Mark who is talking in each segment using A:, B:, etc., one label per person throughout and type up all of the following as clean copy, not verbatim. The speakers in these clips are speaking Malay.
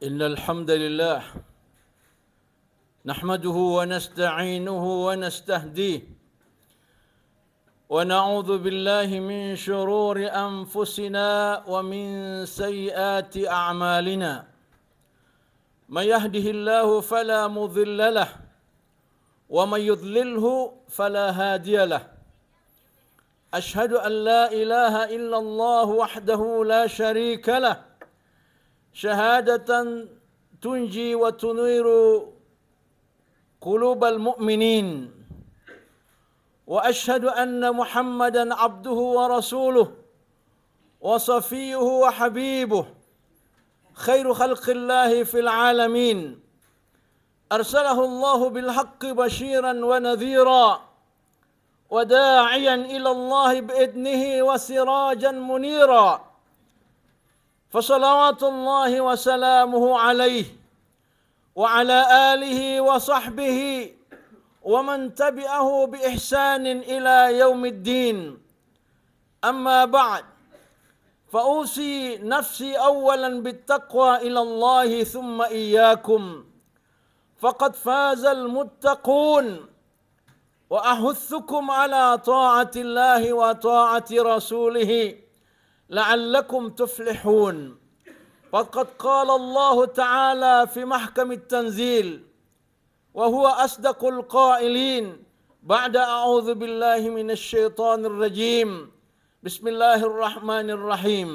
A: إن الحمد لله نحمده ونستعينه ونستهديه ونعوذ بالله من شرور أنفسنا ومن سيئات أعمالنا من يهده الله فلا مضل له ومن يضلله فلا هادي له أشهد أن لا إله إلا الله وحده لا شريك له شهادة تنجي وتنير قلوب المؤمنين وأشهد أن محمدا عبده ورسوله وصفيه وحبيبه خير خلق الله في العالمين أرسله الله بالحق بشيرا ونذيرا وداعيا إلى الله بإذنه وسراجا منيرا فصلوات الله وسلامه عليه وعلى آله وصحبه ومن تبعه بإحسان إلى يوم الدين أما بعد فأوصي نفسي أولا بالتقوى إلى الله ثم إياكم فقد فاز المتقون وأحثكم على طاعة الله وطاعة رسوله لعلكم تفلحون فقد قال الله تعالى في محكم التنزيل وهو أصدق القائلين بعد أعوذ بالله من الشيطان الرجيم بسم الله الرحمن الرحيم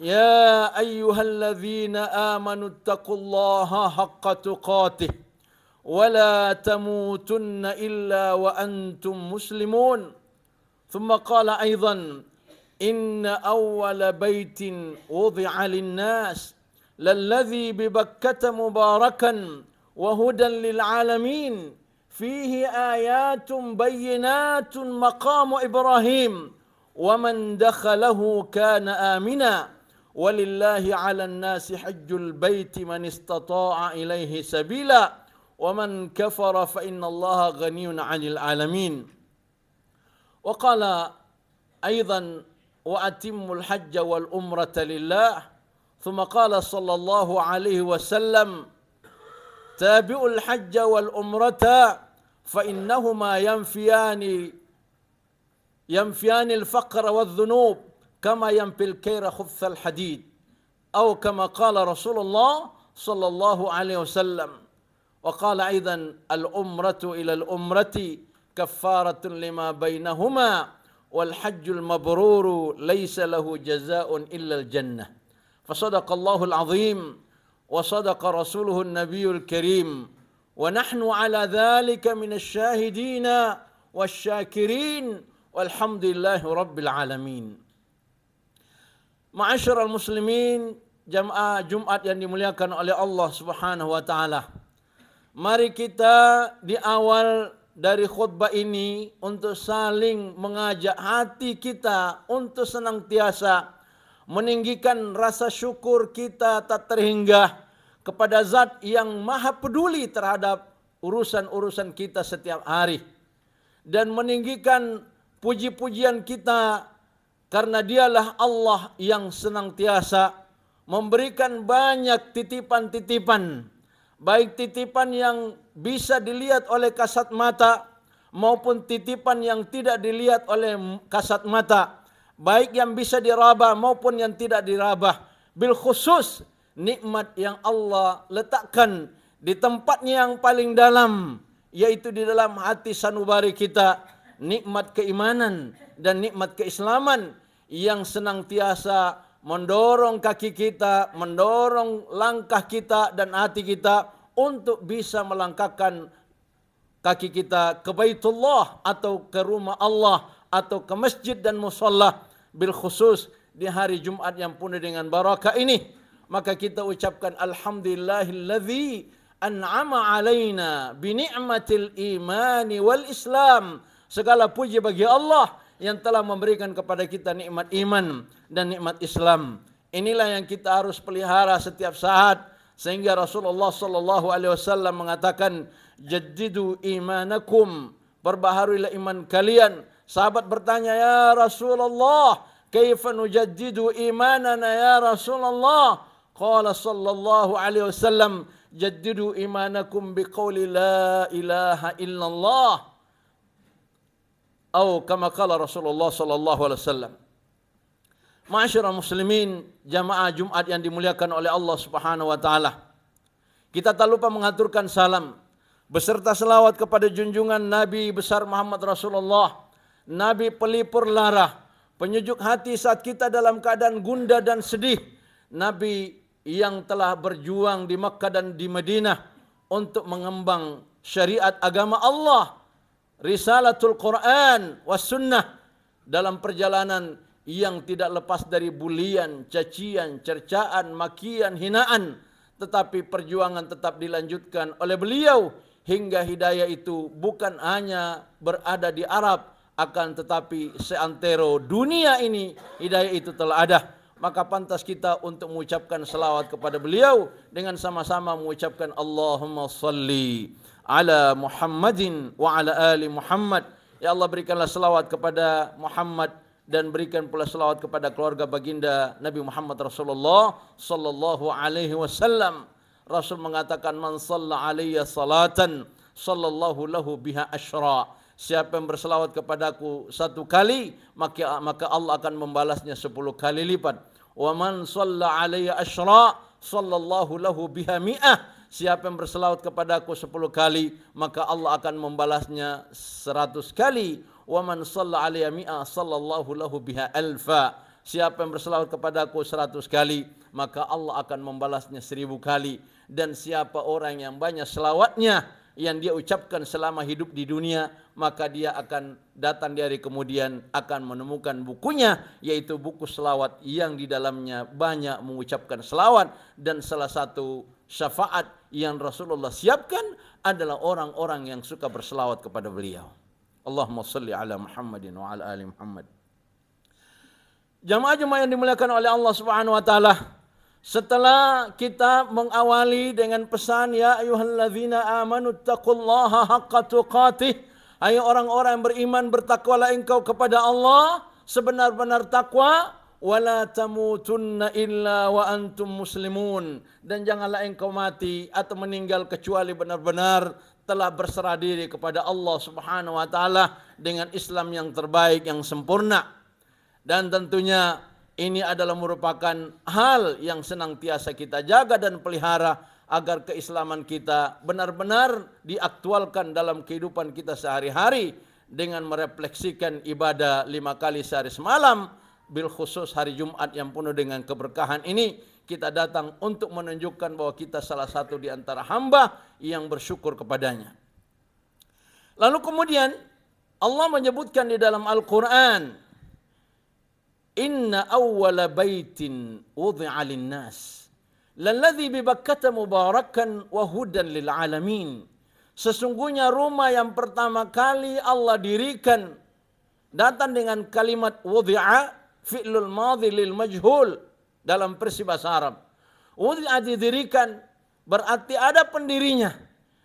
A: يا أيها الذين آمنوا اتقوا الله حق تقاته ولا تموتن إلا وأنتم مسلمون ثم قال أيضا إن أول بيت وضع للناس للذي ببكة مباركا وهدى للعالمين فيه آيات بينات مقام إبراهيم ومن دخله كان آمنا ولله على الناس حج البيت من استطاع إليه سبيلا ومن كفر فإن الله غني عن العالمين وقال أيضا وأتموا الحج والأمرة لله ثم قال صلى الله عليه وسلم تابعوا الحج والأمرة فإنهما ينفيان الفقر والذنوب كما ينفي الكير خبث الحديد أو كما قال رسول الله صلى الله عليه وسلم وقال أيضا الأمرة إلى الأمرة كفارة لما بينهما والحج المبرور ليس له جزاء إلا الجنة فصدق الله العظيم وصدق رسوله النبي الكريم ونحن على ذلك من الشاهدين والشاكرين والحمد لله رب العالمين. Ma'asyiral muslimin, jamaah Jumat yang dimuliakan oleh Allah Subhanahu wa taala. Mari kita di awal dari khutbah ini untuk saling mengajak hati kita untuk senantiasa meninggikan rasa syukur kita tak terhingga kepada Zat yang maha peduli terhadap urusan-urusan kita setiap hari. Dan meninggikan puji-pujian kita karena dialah Allah yang senantiasa memberikan banyak titipan-titipan. Baik titipan yang bisa dilihat oleh kasat mata maupun titipan yang tidak dilihat oleh kasat mata. Baik yang bisa diraba maupun yang tidak diraba. Bil khusus nikmat yang Allah letakkan di tempatnya yang paling dalam, yaitu di dalam hati sanubari kita, nikmat keimanan dan nikmat keislaman yang senantiasa mendorong kaki kita, mendorong langkah kita dan hati kita untuk bisa melangkahkan kaki kita ke Baitullah atau ke rumah Allah atau ke masjid dan musalla, bil khusus di hari Jumat yang penuh dengan barakah ini. Maka kita ucapkan alhamdulillahilladzi an'ama alaina bi ni'matil imani wal islam. Segala puji bagi Allah yang telah memberikan kepada kita nikmat iman dan nikmat Islam. Inilah yang kita harus pelihara setiap saat, sehingga Rasulullah sallallahu alaihi wasallam mengatakan jaddidu imanakum, perbaharuilah iman kalian. Sahabat bertanya, ya Rasulullah, kaifa nujaddidu imanana ya Rasulullah? Qala sallallahu alaihi wasallam, jaddidu imanakum biqauli la ilaha illallah. Atau kama qala Rasulullah sallallahu alaihi wasallam. Ma'asyiral muslimin, jamaah Jumat yang dimuliakan oleh Allah Subhanahu wa taala. Kita tak lupa mengaturkan salam beserta selawat kepada junjungan Nabi besar Muhammad Rasulullah, Nabi pelipur lara, penyejuk hati saat kita dalam keadaan gundah dan sedih, Nabi yang telah berjuang di Makkah dan di Madinah untuk mengembang syariat agama Allah, risalatul Quran was sunnah, dalam perjalanan yang tidak lepas dari bulian, cacian, cercaan, makian, hinaan, tetapi perjuangan tetap dilanjutkan oleh beliau hingga hidayah itu bukan hanya berada di Arab, akan tetapi seantero dunia ini hidayah itu telah ada. Maka pantas kita untuk mengucapkan selawat kepada beliau dengan sama-sama mengucapkan Allahumma salli ala Muhammadin wa ala ali Muhammad. Ya Allah, berikanlah selawat kepada Muhammad dan berikan pula selawat kepada keluarga baginda Nabi Muhammad Rasulullah sallallahu alaihi wasallam. Rasul mengatakan, man shalla alayya salatan sallallahu lahu biha asyra. Siapa yang berselawat kepadaku satu kali, maka Allah akan membalasnya 10 kali lipat. Wa man shalla alayya asyra sallallahu lahu biha mi'ah. Siapa yang berselawat kepadaku 10 kali, maka Allah akan membalasnya 100 kali. Wa man shalla alayya mi'a sallallahu lahu biha alfa. Siapa yang berselawat kepadaku 100 kali, maka Allah akan membalasnya 1000 kali. Dan siapa orang yang banyak selawatnya yang dia ucapkan selama hidup di dunia, maka dia akan datang di hari kemudian akan menemukan bukunya, yaitu buku selawat yang di dalamnya banyak mengucapkan selawat. Dan salah satu syafaat yang Rasulullah siapkan adalah orang-orang yang suka berselawat kepada beliau. Allahumma salli ala Muhammadin wa ala ali Muhammad. Jamaah-jamaah yang dimuliakan oleh Allah Subhanahu wa taala, setelah kita mengawali dengan pesan ya ayyuhalladzina amanu taqullaha haqqa tuqatih, hai orang-orang yang beriman, bertakwalah engkau kepada Allah sebenar-benar takwa, wala tamutunna illa wa antum muslimun, dan janganlah engkau mati atau meninggal kecuali benar-benar telah berserah diri kepada Allah Subhanahu wa taala dengan Islam yang terbaik, yang sempurna. Dan tentunya ini adalah merupakan hal yang senantiasa kita jaga dan pelihara agar keislaman kita benar-benar diaktualkan dalam kehidupan kita sehari-hari dengan merefleksikan ibadah 5 kali sehari semalam. Bil khusus hari Jumat yang penuh dengan keberkahan ini, kita datang untuk menunjukkan bahwa kita salah satu di antara hamba yang bersyukur kepadanya. Lalu kemudian Allah menyebutkan di dalam Al-Quran, inna awwala baitin wudi'a linnas lalladzi bi Bakkata mubarakan wa hudan lil alamin. Sesungguhnya rumah yang pertama kali Allah dirikan, datang dengan kalimat wudi'a, fi'lul madhi lil majhul dalam versi bahasa Arab. Wudi'a didirikan berarti ada pendirinya,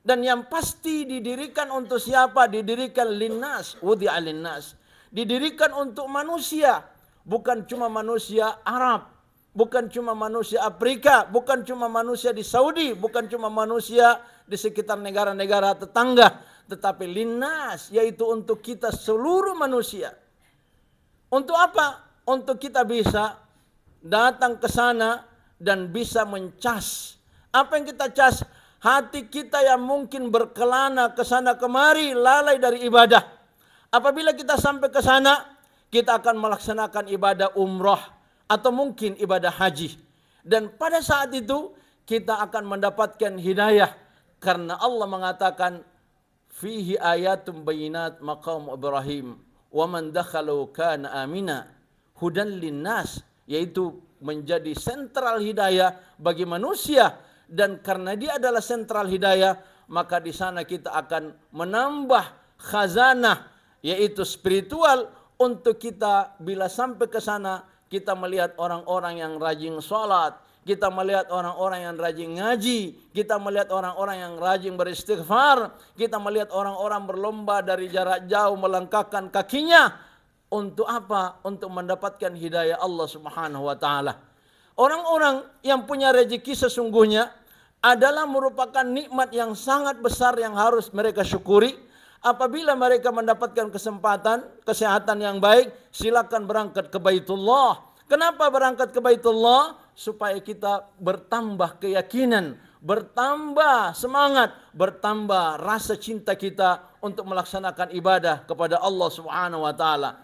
A: dan yang pasti didirikan untuk siapa? Didirikan linnas, wudi'a linnas, didirikan untuk manusia, bukan cuma manusia Arab, bukan cuma manusia Afrika, bukan cuma manusia di Saudi, bukan cuma manusia di sekitar negara-negara tetangga, tetapi linnas, yaitu untuk kita seluruh manusia. Untuk apa? Untuk kita bisa datang ke sana dan bisa mencas. Apa yang kita cas? Hati kita yang mungkin berkelana ke sana kemari, lalai dari ibadah. Apabila kita sampai ke sana, kita akan melaksanakan ibadah umrah atau mungkin ibadah haji. Dan pada saat itu kita akan mendapatkan hidayah, karena Allah mengatakan fihi ayatum bayinat maqam Ibrahim wa man dakhalu kana amina hudan linnas, yaitu menjadi sentral hidayah bagi manusia. Dan karena dia adalah sentral hidayah, maka di sana kita akan menambah khazanah, yaitu spiritual, untuk kita bila sampai ke sana kita melihat orang-orang yang rajin sholat, kita melihat orang-orang yang rajin ngaji, kita melihat orang-orang yang rajin beristighfar, kita melihat orang-orang berlomba dari jarak jauh melangkahkan kakinya. Untuk apa? Untuk mendapatkan hidayah Allah Subhanahu wa taala. Orang-orang yang punya rezeki sesungguhnya adalah merupakan nikmat yang sangat besar yang harus mereka syukuri. Apabila mereka mendapatkan kesempatan, kesehatan yang baik, silakan berangkat ke Baitullah. Kenapa berangkat ke Baitullah? Supaya kita bertambah keyakinan, bertambah semangat, bertambah rasa cinta kita untuk melaksanakan ibadah kepada Allah Subhanahu wa taala.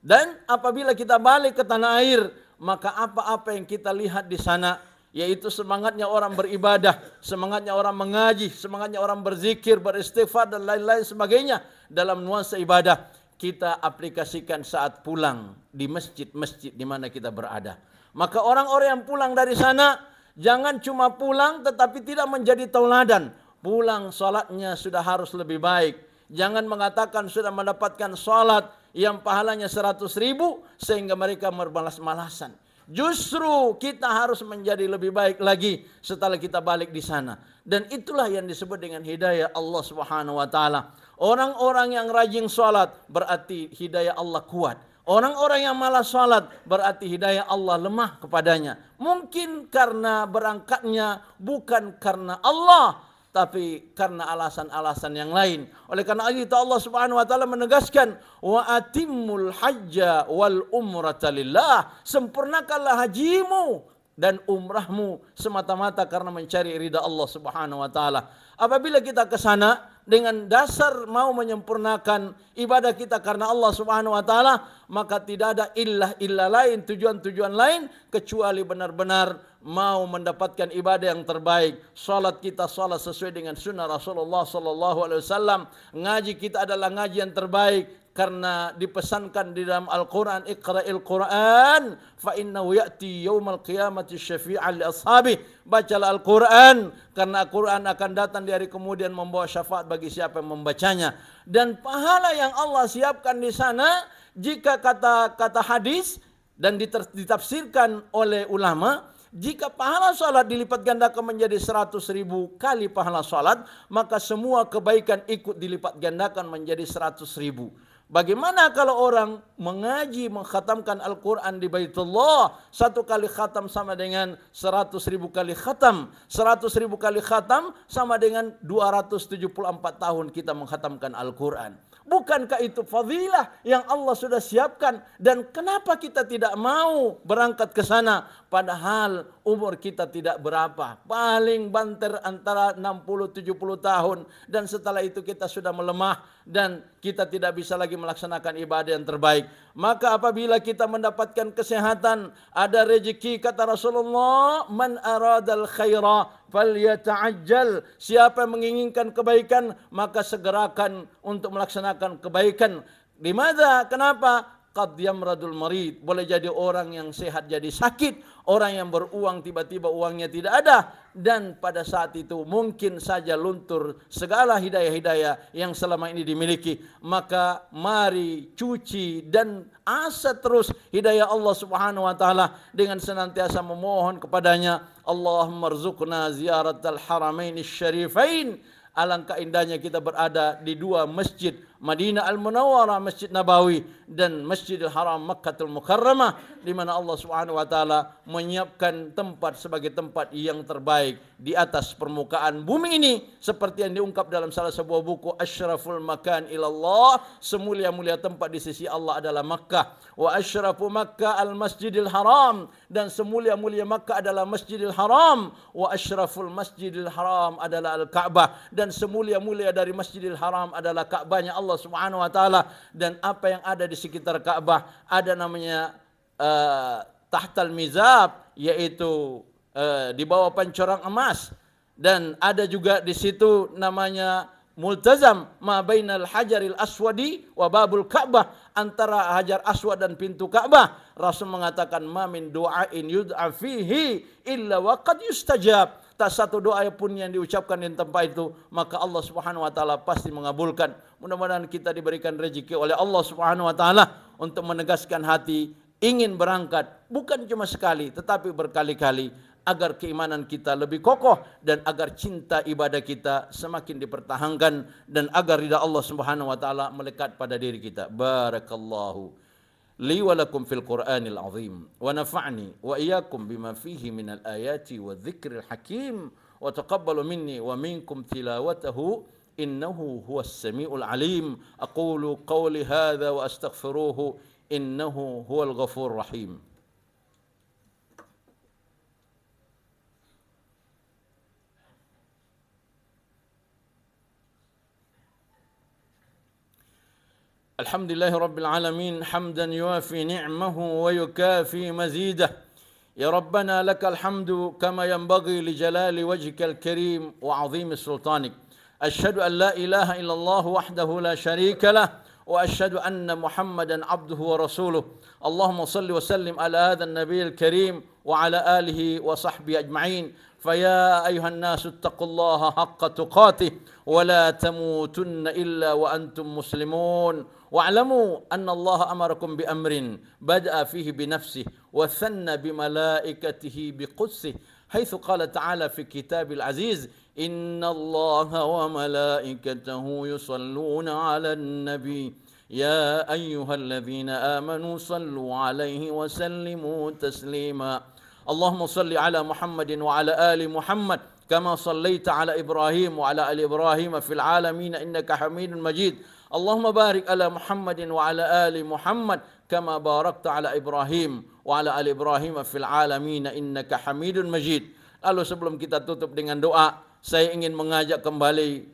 A: Dan apabila kita balik ke tanah air, maka apa-apa yang kita lihat di sana, yaitu semangatnya orang beribadah, semangatnya orang mengaji, semangatnya orang berzikir, beristighfar dan lain-lain sebagainya dalam nuansa ibadah, kita aplikasikan saat pulang di masjid-masjid di mana kita berada. Maka orang-orang yang pulang dari sana jangan cuma pulang tetapi tidak menjadi tauladan. Pulang salatnya sudah harus lebih baik. Jangan mengatakan sudah mendapatkan salat yang pahalanya 100.000 sehingga mereka bermalas-malasan. Justru kita harus menjadi lebih baik lagi setelah kita balik di sana. Dan itulah yang disebut dengan hidayah Allah Subhanahu wa taala. Orang-orang yang rajin salat berarti hidayah Allah kuat. Orang-orang yang malas salat berarti hidayah Allah lemah kepadanya. Mungkin karena berangkatnya bukan karena Allah, tapi karena alasan-alasan yang lain. Oleh karena itu Allah Subhanahu wa taala menegaskan, wa atimmul hajja wal umrata lillah. Sempurnakanlah hajimu dan umrahmu semata-mata karena mencari ridha Allah Subhanahu wa taala. Apabila kita ke sana dengan dasar mau menyempurnakan ibadah kita karena Allah Subhanahu wa taala, maka tidak ada illah lain, tujuan-tujuan lain kecuali benar-benar mau mendapatkan ibadah yang terbaik. Salat kita salat sesuai dengan sunnah Rasulullah sallallahu alaihi wasallam. Ngaji kita adalah ngaji yang terbaik karena dipesankan di dalam Al-Qur'an, Iqra'il Qur'an fa innahu ya'ti yaumal qiyamati syafi'an li ashabi. Bacalah Al-Qur'an karena Al-Qur'an akan datang di hari kemudian membawa syafaat bagi siapa yang membacanya. Dan pahala yang Allah siapkan di sana, jika kata hadis dan ditafsirkan oleh ulama, jika pahala salat dilipat gandakan menjadi 100.000 kali pahala salat, maka semua kebaikan ikut dilipat gandakan menjadi 100.000. Bagaimana kalau orang mengaji, mengkhatamkan Al-Quran di Baitullah, satu kali khatam sama dengan 100.000 kali khatam. 100.000 kali khatam sama dengan 274 tahun kita mengkhatamkan Al-Quran. Bukankah itu fadilah yang Allah sudah siapkan? Dan kenapa kita tidak mau berangkat ke sana? Padahal umur kita tidak berapa. Paling banter antara 60-70 tahun. Dan setelah itu kita sudah melemah. Dan kita tidak bisa lagi melaksanakan ibadah yang terbaik. Maka apabila kita mendapatkan kesehatan, ada rezeki, kata Rasulullah, man aradal khaira falyata'ajjal. Siapa yang menginginkan kebaikan, maka segerakan untuk melaksanakan kebaikan. Limadza? Kenapa? Qad yamradul marid. Boleh jadi orang yang sehat jadi sakit. Orang yang beruang tiba-tiba uangnya tidak ada. Dan pada saat itu mungkin saja luntur segala hidayah-hidayah yang selama ini dimiliki. Maka mari cuci dan asa terus hidayah Allah Subhanahu wa taala dengan senantiasa memohon kepadanya, Allahumma rzuqna ziyaratal haramain syarifain. Alangkah indahnya kita berada di dua masjid, Madinah Al-Munawwarah, Masjid Nabawi, dan Masjidil Haram Makkatul Mukarramah, di mana Allah Subhanahu wa taala menyiapkan tempat sebagai tempat yang terbaik di atas permukaan bumi ini, seperti yang diungkap dalam salah sebuah buku, Asyraful Makan ilallah, semulia-mulia tempat di sisi Allah adalah Makkah. Wa asyrafu Makkah al-Masjidil Haram, dan semulia-mulia Makkah adalah Masjidil Haram. Wa asyraful Masjidil Haram adalah Al-Ka'bah, dan semulia-mulia dari Masjidil Haram adalah Ka'bahnya Allah Subhanahu wa taala. Dan apa yang ada di sekitar Ka'bah ada namanya tahtal mizab, yaitu di bawah pancorang emas, dan ada juga di situ namanya multazam ma bainal hajaril aswadi wa babul Ka'bah, antara hajar aswad dan pintu Ka'bah. Rasul mengatakan ma min du'ain yud'a fihi illa wa qad yustajab. Tak satu doa pun yang diucapkan di tempat itu maka Allah Subhanahu wa taala pasti mengabulkan. Mudah-mudahan kita diberikan rezeki oleh Allah Subhanahu wa taala untuk menegaskan hati ingin berangkat, bukan cuma sekali tetapi berkali-kali, agar keimanan kita lebih kokoh dan agar cinta ibadah kita semakin dipertahankan dan agar ridha Allah Subhanahu wa taala melekat pada diri kita. Barakallahu لي ولكم في القرآن العظيم ونفعني وإياكم بما فيه من الآيات والذكر الحكيم وتقبل مني ومنكم تلاوته إنه هو السميع العليم. أقول قولي هذا وأستغفروه إنه هو الغفور الرحيم. الحمد لله رب العالمين حمدا يوافي نعمه ويكافي مزيده. يا ربنا لك الحمد كما ينبغي لجلال وجهك الكريم وعظيم سلطانك. أشهد أن لا إله إلا الله وحده لا شريك له وأشهد أن محمدا عبده ورسوله. اللهم صل وسلم على هذا النبي الكريم وعلى آله وصحبه أجمعين. فيا أيها الناس اتقوا الله حق تقاته ولا تموتن إلا وأنتم مسلمون. واعلموا أن الله أمركم بأمر بدأ فيه بنفسه وثنى بملائكته بقدسه، حيث قال تعالى في كتاب العزيز: إن الله وملائكته يصلون على النبي يا أيها الذين آمنوا صلوا عليه وسلموا تسليما. اللهم صل على محمد وعلى آل محمد كما صليت على إبراهيم وعلى آل إبراهيم في العالمين إنك حميد مجيد. اللهم بارك على محمد وعلى آل محمد كما باركت على Ibrahim wa ala ali Ibrahim fil alamin innaka Hamidun Majid. Lalu sebelum kita tutup dengan doa, saya ingin mengajak kembali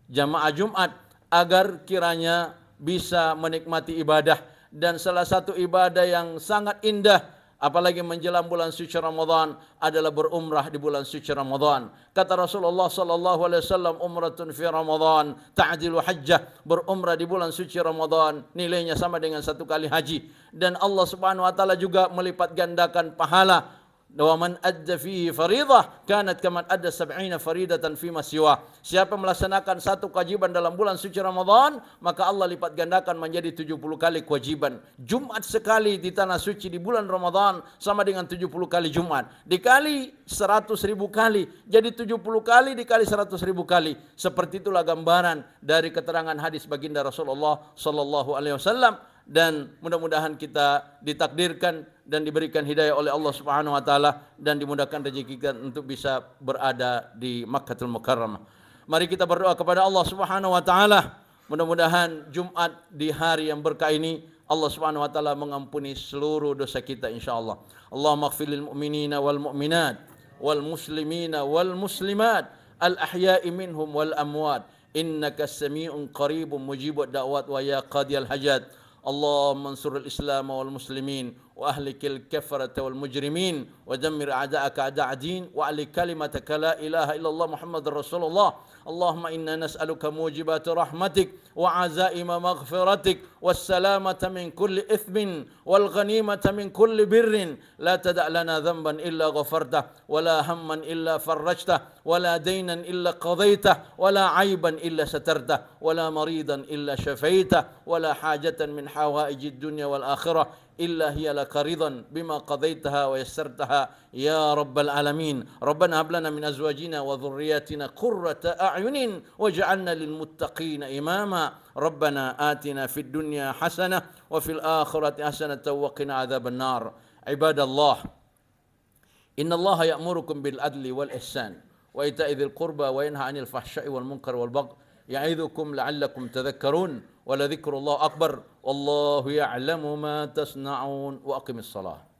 A: jamaah Jumat agar kiranya bisa menikmati ibadah, dan salah satu ibadah yang sangat indah apalagi menjelang bulan suci Ramadan adalah berumrah di bulan suci Ramadan. Kata Rasulullah sallallahu alaihi wasallam, umratun fi Ramadan ta'dilu hajjah. Berumrah di bulan suci Ramadan nilainya sama dengan satu kali haji, dan Allah Subhanahu wa taala juga melipat gandakan pahala. Wa man adda fihi fariidah kanat kaman adda 70 faridatan fi ma siwa. Siapa melaksanakan satu kewajiban dalam bulan suci Ramadan, maka Allah lipat gandakan menjadi 70 kali kewajiban. Jumat sekali di tanah suci di bulan Ramadan sama dengan 70 kali Jumat. Dikali 100.000 kali, jadi 70 kali dikali 100.000 kali. Seperti itulah gambaran dari keterangan hadis baginda Rasulullah sallallahu alaihi wasallam. Dan mudah-mudahan kita ditakdirkan dan diberikan hidayah oleh Allah Subhanahu wa taala dan dimudahkan rezeki kita untuk bisa berada di Makkahul Mukarramah. Mari kita berdoa kepada Allah Subhanahu wa taala. Mudah-mudahan Jumat di hari yang berkah ini Allah Subhanahu wa taala mengampuni seluruh dosa kita insyaallah. Allahumma ighfir lil mu'minina wal mu'minat wal muslimina wal muslimat al ahya'i minhum wal amwat innaka samii'un qaribun mujibud da'wat wa ya qadiyal hajat. اللهم انصر الإسلام والمسلمين وأهلك الكفرة والمجرمين ودمر أعداءك أعداء الدين وأعل كلمتك لا إله إلا الله محمد رسول الله. اللهم إنا نسألك موجبات رحمتك وعزائم مغفرتك والسلامة من كل إثم والغنيمة من كل بر. لا تدع لنا ذنبا إلا غفرته ولا هما إلا فرجته ولا دينا إلا قضيته ولا عيبا إلا سترته ولا مريضا إلا شفيته ولا حاجة من حوائج الدنيا والآخرة إلا هي لك رضا بما قضيتها ويسرتها يا رب العالمين. ربنا هب لنا من أزواجنا وذرياتنا قرة أعين واجعلنا للمتقين إماما. ربنا آتنا في الدنيا حسنة وفي الآخرة حسنة وقنا عذاب النار. عباد الله، إن الله يأمركم بالعدل والإحسان وإيتاء ذي القربى وينهى عن الفحشاء والمنكر والبغي يعظكم لعلكم تذكرون ولذكر الله أكبر والله يعلم ما تصنعون وأقم الصلاة.